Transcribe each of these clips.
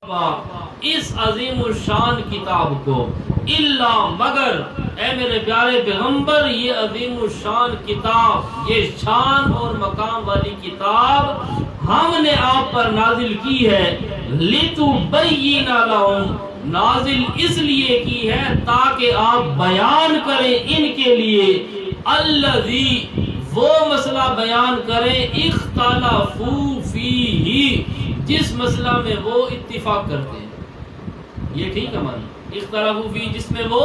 اس عظیم الشان کتاب کو الا مگر اے میرے پیارے پیغمبر یہ عظیم الشان کتاب یہ شان اور مقام والی کتاب ہم نے آپ پر نازل کی ہے لِتُبَيِّنَ لَهُمْ نازل اس لیے کی ہے تاکہ آپ بیان کریں ان کے لیے الذی وہ مسئلہ بیان کریں اختلافوا فیہ جس مسئلہ میں وہ اتفاق کرتے ہیں. یہ ٹھیک ہے ہماری اختلافوا فیہ جس میں وہ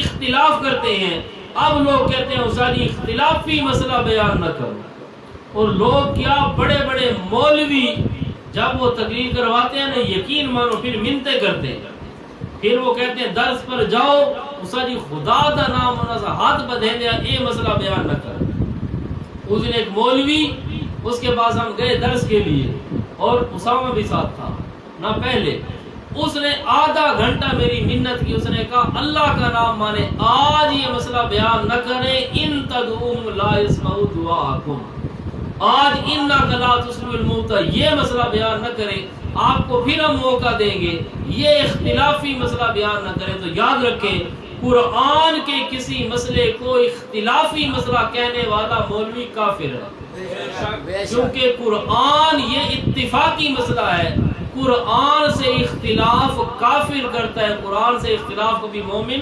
اختلاف کرتے ہیں. اب لوگ کہتے ہیں اسانی اختلافی مسئلہ بیان نہ کرو. اور لوگ کیا بڑے بڑے مولوی جب وہ تقریر کرواتے ہیں نا یقین مانو پھر منتیں کرتے ہیں. پھر وہ کہتے ہیں درس پر جاؤ اسا جی خدا دا نام ہونا سا ہاتھ بدھے دیا اے مسئلہ بیان نہ کر. اس دن ایک مولوی اس کے پاس ہم گئے درس کے لیے اور اسامہ بھی ساتھ تھا نہ پہلے. اس نے آدھا گھنٹہ میری منت کی. اس نے کہا اللہ کا نام مانے آج یہ مسئلہ بیان نہ کریں ان تدعوہم لا يسمعوا دعاءکم آج انک لا تسمع الموتى یہ مسئلہ بیان نہ کریں آپ کو پھر ہم موقع دیں گے. یہ اختلافی مسئلہ بیان نہ کریں. تو یاد رکھیں قرآن کے کسی مسئلے کو اختلافی مسئلہ کہنے والا مولوی کافر ہے کیونکہ قرآن یہ اتفاقی مسئلہ ہے. قرآن سے اختلاف کافر کرتا ہے. قرآن سے اختلاف کو بھی مومن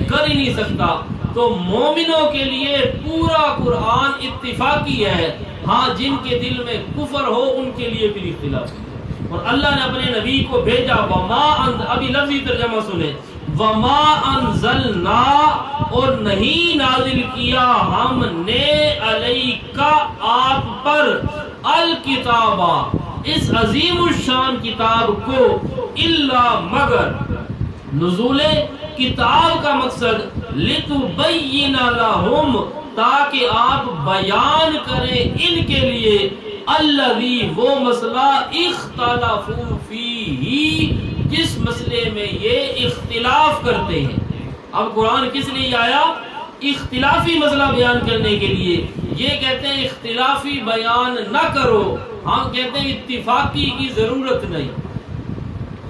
کر ہی نہیں سکتا. تو مومنوں کے لیے پورا قرآن اتفاقی ہے. ہاں جن کے دل میں کفر ہو ان کے لیے بھی اختلاف ہے. اور اللہ نے اپنے نبی کو بھیجا ابھی لفظی ترجمہ سنیں وما انزلنا اور نہیں نازل کیا ہم نے علیکا آپ پر الکتابہ اس عظیم الشان کتاب کو الا مگر نزول کتاب کا مقصد لتبین لہم تاکہ آپ بیان کریں ان کے لیے الذی وہ مسئلہ اختلافوا فیہ جس مسئلے میں یہ اختلاف کرتے ہیں. اب قرآن کس لیے آیا؟ اختلافی مسئلہ بیان کرنے کے لیے. یہ کہتے ہیں اختلافی بیان نہ کرو. ہم کہتے ہیں اتفاقی کی ضرورت نہیں.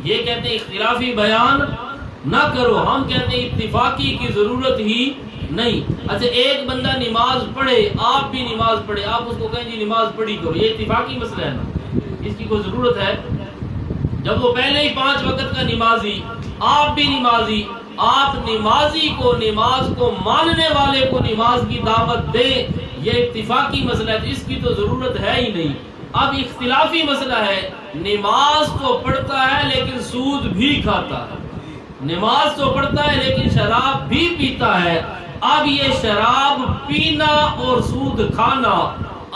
یہ کہتے ہیں اختلافی بیان نہ کرو. ہم کہتے ہیں اتفاقی کی ضرورت ہی نہیں. اچھا ایک بندہ نماز پڑھے آپ بھی نماز پڑھے آپ اس کو کہیں جی نماز پڑھی کرو یہ اتفاقی مسئلہ ہے نا اس کی کوئی ضرورت ہے؟ جب وہ پہلے ہی 5 وقت کا نمازی آپ بھی نمازی آپ نمازی کو نماز کو ماننے والے کو نماز کی دعوت دیں یہ اتفاقی مسئلہ ہے. اس کی تو ضرورت ہے ہی نہیں. اب اختلافی مسئلہ ہے نماز تو پڑھتا ہے لیکن سود بھی کھاتا ہے. نماز تو پڑھتا ہے لیکن شراب بھی پیتا ہے. اب یہ شراب پینا اور سود کھانا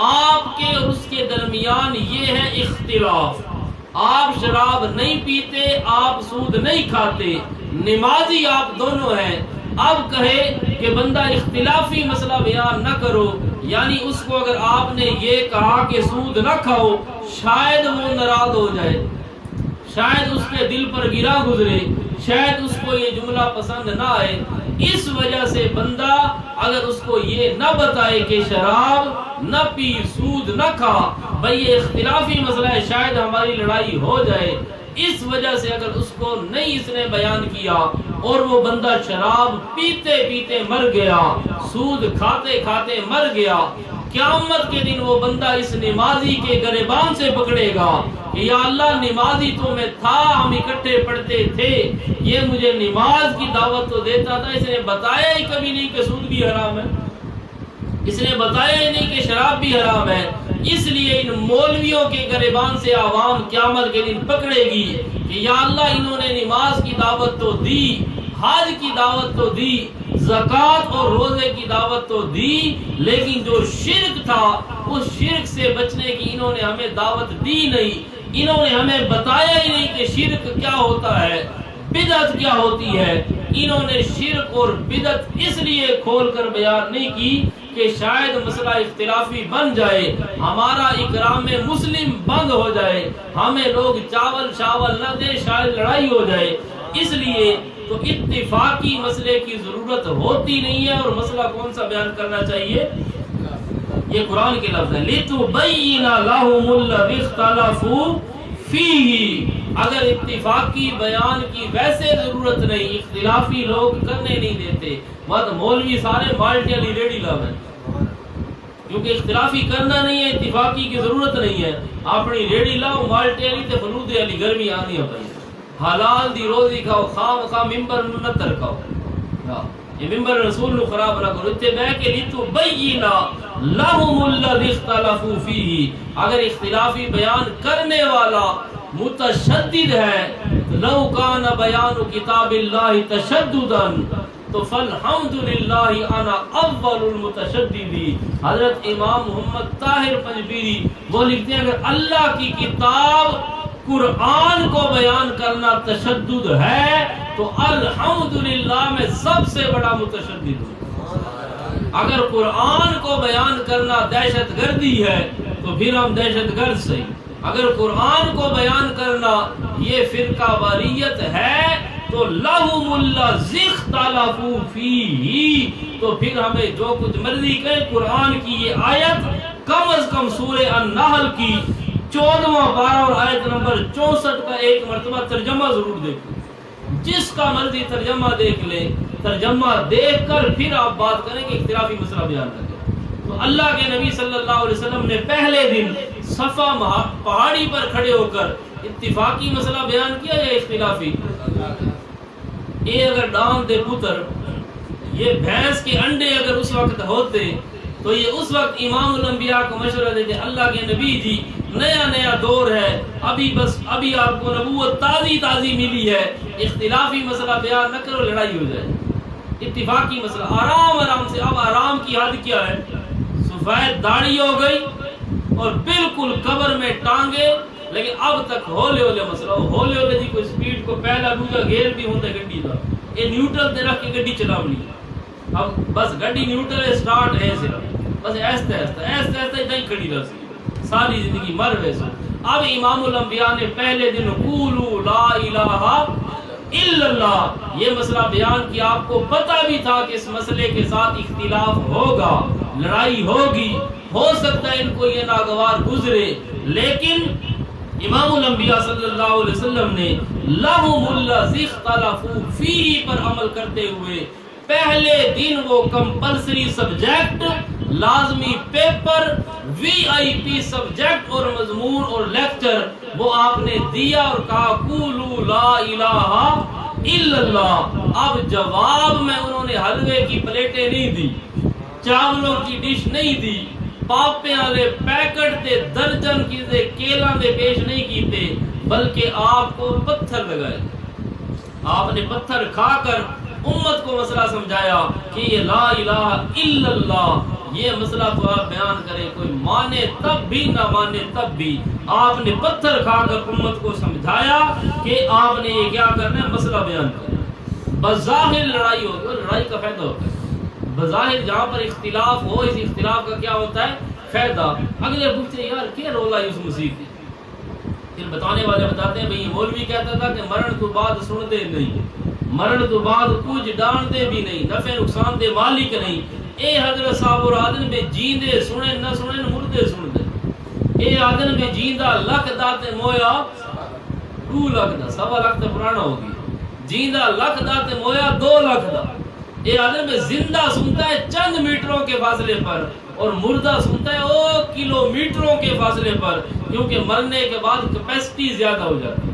آپ کے اور اس کے درمیان یہ ہے اختلاف. آپ شراب نہیں پیتے آپ سود نہیں کھاتے نمازی آپ دونوں ہیں. اب کہے کہ بندہ اختلافی مسئلہ بیان نہ کرو یعنی اس کو اگر آپ نے یہ کہا کہ سود نہ کھاؤ شاید وہ ناراض ہو جائے شاید اس کے دل پر گرا گزرے شاید اس کو یہ جملہ پسند نہ آئے. اس وجہ سے بندہ اگر اس کو یہ نہ بتائے کہ شراب نہ پی سود نہ کھا بھئی یہ اختلافی مسئلہ ہے شاید ہماری لڑائی ہو جائے اس وجہ سے اگر اس کو نہیں اس نے بیان کیا اور وہ بندہ شراب پیتے پیتے مر گیا سود کھاتے کھاتے مر گیا قیامت کے دن وہ بندہ اس نمازی کے گریبان سے پکڑے گا کہ یا اللہ نمازی تو میں تھا ہم اکٹھے پڑھتے تھے یہ مجھے نماز کی دعوت تو دیتا تھا اس نے بتایا ہی کبھی نہیں کہ سود بھی حرام ہے اس نے بتایا ہی نہیں کہ شراب بھی حرام ہے. اس لیے ان مولویوں کے گریبان سے عوام قیامت کے دن پکڑے گی کہ یا اللہ انہوں نے نماز کی دعوت تو دی حج کی دعوت تو دی زکوٰۃ اور روزے کی دعوت تو دی لیکن جو شرک تھا اس شرک سے بچنے کی انہوں نے ہمیں دعوت دی نہیں. انہوں نے ہمیں بتایا ہی نہیں کہ شرک کیا ہوتا ہے بدعت کیا ہوتی ہے. انہوں نے شرک اور بدعت اس لیے کھول کر بیان نہیں کی کہ شاید مسئلہ اختلافی بن جائے ہمارا اکرام مسلم بند ہو جائے ہمیں لوگ چاول شاول نہ دے شاید لڑائی ہو جائے. اس لیے تو اتفاقی مسئلے کی ضرورت ہوتی نہیں ہے. اور مسئلہ کون سا بیان کرنا چاہیے یہ قرآن کے لفظ ہے لِتُبَيِّنَ لَهُمُ الَّذِي اخْتَلَفُوا فیہ، اگر اتفاقی بیان کی ویسے ضرورت نہیں، اختلافی لوگ کرنے نہیں دیتے، مت مولوی سارے مالٹے علی ریڈی لاویں، کیونکہ اختلافی کرنا نہیں ہے، اتفاقی کی ضرورت نہیں ہے، اپنی ریڈی لاؤ مالٹے علی تے فلود علی، گرمی آنی ہے بھائی، حلال دی روزی کھاؤ، خام خام ممبر نہ ترکاؤ، یہ ممبر رسول نو خراب نہ کرو، اتنے بہ کے لتبینا لهم الذی اختلفوا فیہ، اگر اختلافی بیان کرنے والا متشدد ہے، لو کان بیان کتاب اللہ تشددا تو فالحمدللہ انا اول المتشددین۔ حضرت امام محمد طاہر پنجبیری وہ لکھتے ہیں اگر اللہ کی کتاب قرآن کو بیان کرنا تشدد ہے تو الحمدللہ میں سب سے بڑا متشدد ہوں۔ اگر قرآن کو بیان کرنا دہشت گردی ہے تو پھر ہم دہشت گرد صحیح، اگر قرآن کو بیان کرنا یہ فرقہ واریت ہے تو لَهُمُ الَّذِي اخْتَلَفُوا فِيهِ، تو پھر ہمیں جو کچھ مرضی کہیں، قرآن کی یہ آیت کم از کم سورہ النحل کی 14واں پارہ اور آیت نمبر 64 کا ایک مرتبہ ترجمہ ضرور دیکھیں، جس کا مرضی ترجمہ دیکھ لیں، ترجمہ دیکھ کر پھر آپ بات کریں کہ اختلافی مسئلہ بیان کریں۔ تو اللہ کے نبی صلی اللہ علیہ وسلم نے پہلے دن صفا پہاڑی پر کھڑے ہو کر اتفاقی مسئلہ بیان کیا یا اختلافی؟ یہ اگر ڈان دے پتر، یہ بھینس کے انڈے اگر اس وقت ہوتے تو یہ اس وقت امام الانبیاء کو مشورہ دیتے، اللہ کے نبی جی نیا نیا دور ہے، ابھی آپ کو نبوت تازی ملی ہے، اختلافی مسئلہ بیان نہ کرو، لڑائی ہو جائے، اتفاقی مسئلہ آرام سے۔ اب آرام کی حد کیا ہے؟ سفید داڑھی ہو گئی اور بالکل قبر میں ٹانگے، لیکن اب تک ہولے مسئلہ ہولے جی کوئی سپیڈ کو پہلا دوجا گیئر بھی ہوتا ہے گڈی کا، یہ نیوٹرل تے رکھ کے گڈی چلاونی، اب بس گڈی نیوٹرل ہے، سٹارٹ ہے صرف، بس ایسے ہی کھڑی رہ سی ساری زندگی مر ویسے۔ اب امام الانبیاء نے پہلے دن قولوا لا الہ الا اللہ یہ مسئلہ بیان کیا، آپ کو پتہ بھی تھا کہ اس مسئلے کے ساتھ اختلاف ہوگا، لڑائی ہوگی، ہو سکتا ہے ان کو یہ ناگوار گزرے، لیکن امام الانبیاء صلی اللہ علیہ وسلم نے لَهُمُ الَّذِي اخْتَلَفُوا فِيهِ پر عمل کرتے ہوئے پہلے دن وہ کمپلسری سبجیکٹ، لازمی پیپر، VIP سبجیکٹ اور مضمون اور لیکچر وہ آپ نے دیا اور کہا قولوا لا الہ الا اللہ۔ اب جواب میں انہوں نے حلوے کی پلیٹیں نہیں دی، چاولوں کی ڈش نہیں دی، پاپے والے پیکٹ تے درجن کی کیلا دے پیش نہیں کیتے، بلکہ آپ کو پتھر لگائے، آپ نے پتھر کھا کر امت کو مسئلہ سمجھایا کہ یہ لا الہ الا اللہ یہ مسئلہ تو آپ بیان کریں، کوئی مانے تب بھی نہ مانے تب بھی، آپ نے پتھر کھا کر امت کو سمجھایا کہ آپ نے یہ کیا کرنا ہے، مسئلہ بیان کرنا۔ بظاہر لڑائی ہوتی ہے، لڑائی کا فائدہ ہوتا ہے، بظاہر جہاں پر اختلاف ہو اس اختلاف کا کیا ہوتا ہے، فائدہ۔ اگلے پوچھتے یار کیا رولا یوسف مسیح کی، پھر بتانے والے بتاتے ہیں بھئی یہ مولوی کہتا تھا کہ مرن تو بعد سن دے نہیں، مرن تو بعد کچھ ڈان دے بھی نہیں، نفع نقصان دے مالک نہیں، اے حضرت صاحب اور آدن میں جیندے سنے نہ سنے مردے سن دے، اے آدن میں جیندہ لکھ داتے مویا 2 لکھ دا، 1.25 لکھ دا پرانا ہوگی، جیندہ لکھ داتے مویا 2 لکھ دا، اے آدن میں زندہ سنتا ہے چند میٹروں کے فاصلے پر اور مردہ سنتا ہے کلومیٹروں کے فاصلے پر، کیونکہ مرنے کے بعد کیپیسٹی زیادہ ہو جاتی ہے۔